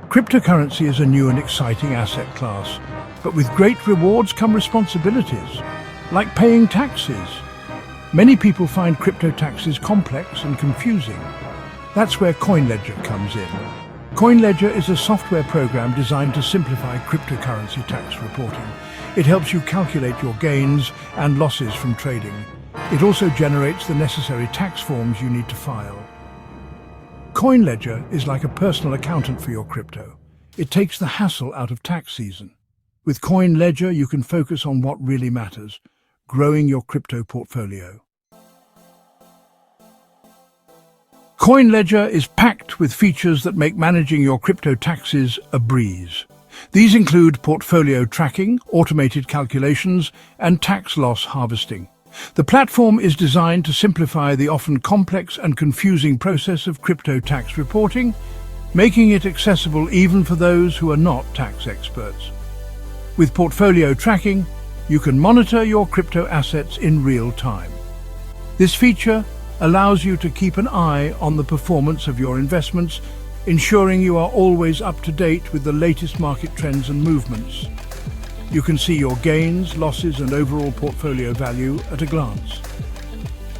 Cryptocurrency is a new and exciting asset class, but with great rewards come responsibilities, like paying taxes. Many people find crypto taxes complex and confusing. That's where CoinLedger comes in. CoinLedger is a software program designed to simplify cryptocurrency tax reporting. It helps you calculate your gains and losses from trading. It also generates the necessary tax forms you need to file. CoinLedger is like a personal accountant for your crypto. It takes the hassle out of tax season. With CoinLedger, you can focus on what really matters, growing your crypto portfolio. CoinLedger is packed with features that make managing your crypto taxes a breeze. These include portfolio tracking, automated calculations, and tax loss harvesting. The platform is designed to simplify the often complex and confusing process of crypto tax reporting, making it accessible even for those who are not tax experts. With portfolio tracking, you can monitor your crypto assets in real time. This feature allows you to keep an eye on the performance of your investments, ensuring you are always up to date with the latest market trends and movements. You can see your gains, losses, and overall portfolio value at a glance.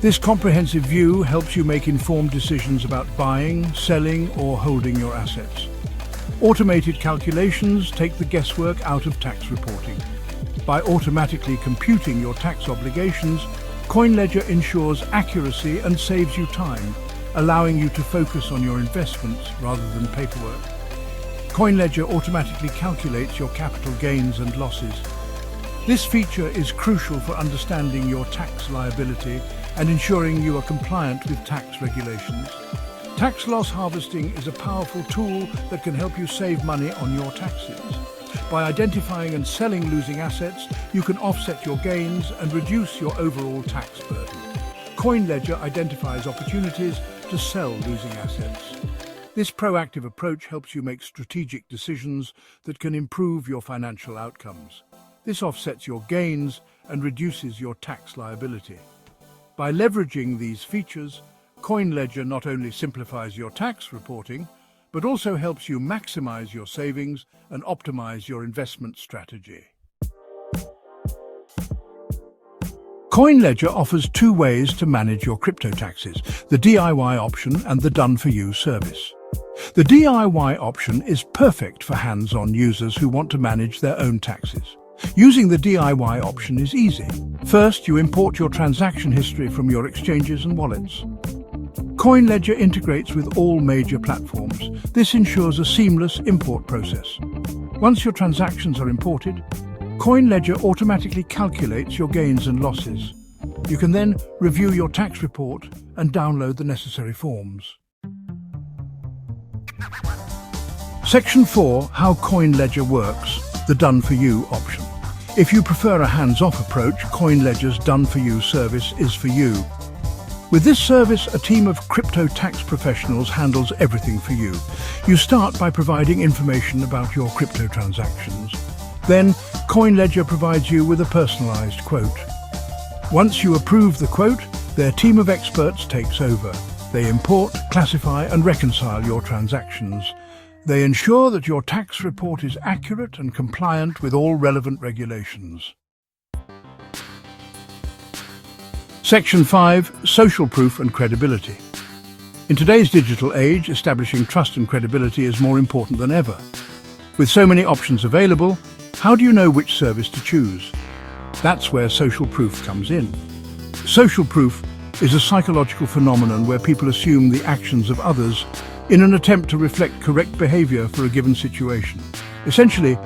This comprehensive view helps you make informed decisions about buying, selling, or holding your assets. Automated calculations take the guesswork out of tax reporting. By automatically computing your tax obligations, CoinLedger ensures accuracy and saves you time, allowing you to focus on your investments rather than paperwork. CoinLedger automatically calculates your capital gains and losses. This feature is crucial for understanding your tax liability and ensuring you are compliant with tax regulations. Tax loss harvesting is a powerful tool that can help you save money on your taxes. By identifying and selling losing assets, you can offset your gains and reduce your overall tax burden. CoinLedger identifies opportunities to sell losing assets. This proactive approach helps you make strategic decisions that can improve your financial outcomes. This offsets your gains and reduces your tax liability. By leveraging these features, CoinLedger not only simplifies your tax reporting, but also helps you maximize your savings and optimize your investment strategy. CoinLedger offers two ways to manage your crypto taxes, the DIY option and the Done-for-You service. The DIY option is perfect for hands-on users who want to manage their own taxes. Using the DIY option is easy. First, you import your transaction history from your exchanges and wallets. CoinLedger integrates with all major platforms. This ensures a seamless import process. Once your transactions are imported, CoinLedger automatically calculates your gains and losses. You can then review your tax report and download the necessary forms. Section 4. How CoinLedger works, the Done-for-You option. If you prefer a hands-off approach, CoinLedger's Done-for-You service is for you. With this service, a team of crypto tax professionals handles everything for you. You start by providing information about your crypto transactions. Then, CoinLedger provides you with a personalized quote. Once you approve the quote, their team of experts takes over. They import, classify, and reconcile your transactions. They ensure that your tax report is accurate and compliant with all relevant regulations. Section 5. Social proof and credibility. In today's digital age, establishing trust and credibility is more important than ever. With so many options available, how do you know which service to choose? That's where social proof comes in. Social proof is a psychological phenomenon where people assume the actions of others in an attempt to reflect correct behavior for a given situation. Essentially,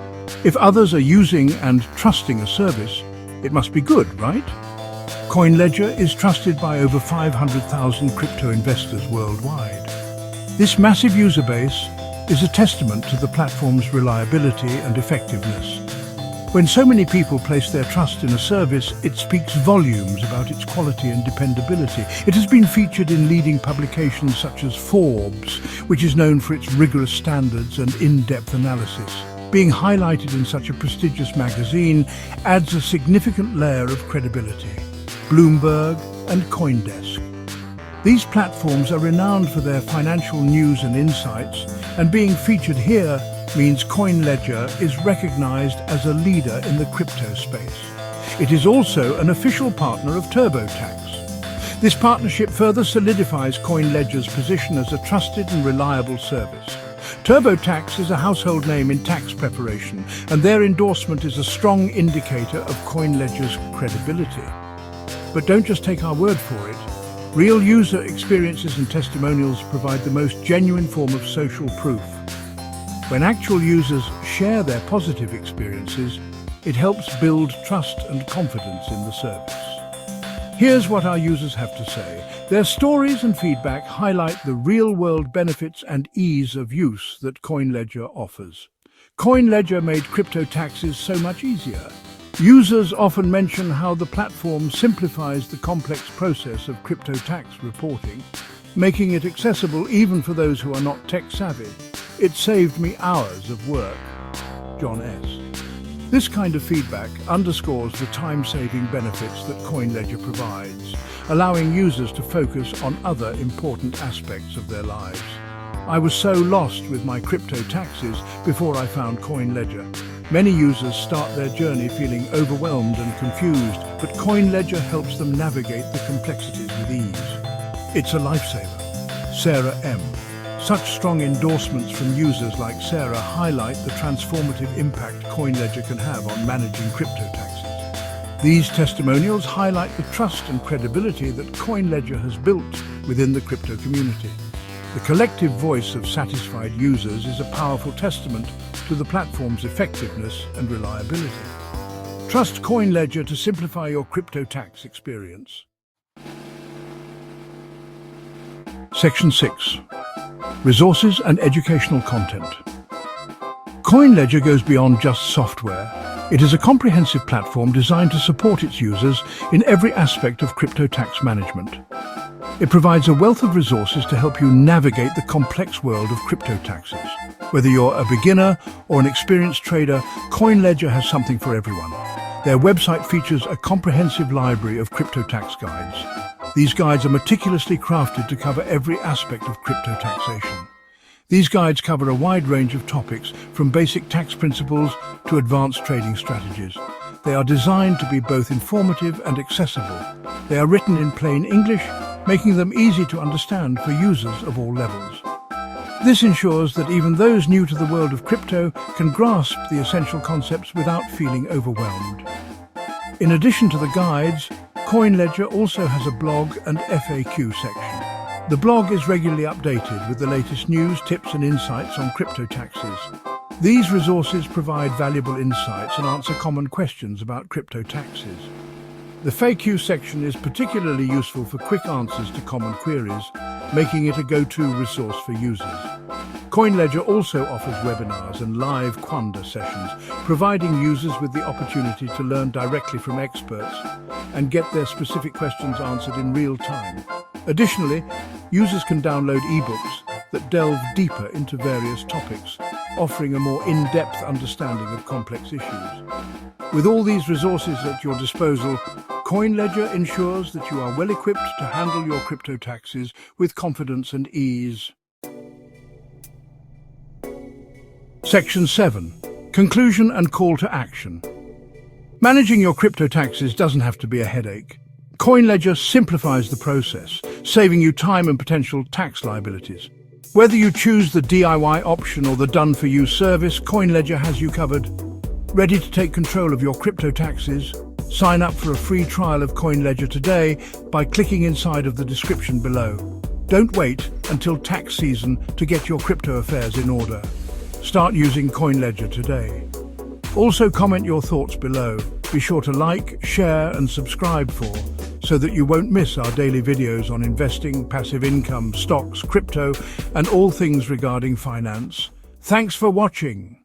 if others are using and trusting a service, it must be good, right? CoinLedger is trusted by over 500,000 crypto investors worldwide. This massive user base is a testament to the platform's reliability and effectiveness. When so many people place their trust in a service, it speaks volumes about its quality and dependability. It has been featured in leading publications such as Forbes, which is known for its rigorous standards and in-depth analysis. Being highlighted in such a prestigious magazine adds a significant layer of credibility. Bloomberg and CoinDesk. These platforms are renowned for their financial news and insights, and being featured here means CoinLedger is recognized as a leader in the crypto space. It is also an official partner of TurboTax. This partnership further solidifies CoinLedger's position as a trusted and reliable service. TurboTax is a household name in tax preparation, and their endorsement is a strong indicator of CoinLedger's credibility. But don't just take our word for it. Real user experiences and testimonials provide the most genuine form of social proof. When actual users share their positive experiences, it helps build trust and confidence in the service. Here's what our users have to say. Their stories and feedback highlight the real-world benefits and ease of use that CoinLedger offers. CoinLedger made crypto taxes so much easier. Users often mention how the platform simplifies the complex process of crypto tax reporting, making it accessible even for those who are not tech-savvy. It saved me hours of work. John S. This kind of feedback underscores the time-saving benefits that CoinLedger provides, allowing users to focus on other important aspects of their lives. I was so lost with my crypto taxes before I found CoinLedger. Many users start their journey feeling overwhelmed and confused, but CoinLedger helps them navigate the complexities with ease. It's a lifesaver. Sarah M. Such strong endorsements from users like Sarah highlight the transformative impact CoinLedger can have on managing crypto taxes. These testimonials highlight the trust and credibility that CoinLedger has built within the crypto community. The collective voice of satisfied users is a powerful testament to the platform's effectiveness and reliability. Trust CoinLedger to simplify your crypto tax experience. Section 6. Resources and educational content. CoinLedger goes beyond just software. It is a comprehensive platform designed to support its users in every aspect of crypto tax management. It provides a wealth of resources to help you navigate the complex world of crypto taxes. Whether you're a beginner or an experienced trader, CoinLedger has something for everyone. Their website features a comprehensive library of crypto tax guides. These guides are meticulously crafted to cover every aspect of crypto taxation. These guides cover a wide range of topics, from basic tax principles to advanced trading strategies. They are designed to be both informative and accessible. They are written in plain English, making them easy to understand for users of all levels. This ensures that even those new to the world of crypto can grasp the essential concepts without feeling overwhelmed. In addition to the guides, CoinLedger also has a blog and FAQ section. The blog is regularly updated with the latest news, tips and insights on crypto taxes. These resources provide valuable insights and answer common questions about crypto taxes. The FAQ section is particularly useful for quick answers to common queries, making it a go-to resource for users. CoinLedger also offers webinars and live Quanda sessions, providing users with the opportunity to learn directly from experts and get their specific questions answered in real time. Additionally, users can download ebooks that delve deeper into various topics, offering a more in-depth understanding of complex issues. With all these resources at your disposal, CoinLedger ensures that you are well equipped to handle your crypto taxes with confidence and ease. Section 7. Conclusion and call to action. Managing your crypto taxes doesn't have to be a headache. CoinLedger simplifies the process, saving you time and potential tax liabilities. Whether you choose the DIY option or the done-for-you service, CoinLedger has you covered. Ready to take control of your crypto taxes? Sign up for a free trial of CoinLedger today by clicking inside of the description below. Don't wait until tax season to get your crypto affairs in order. Start using CoinLedger today. Also comment your thoughts below. Be sure to like, share and subscribe so that you won't miss our daily videos on investing, passive income, stocks, crypto and all things regarding finance. Thanks for watching.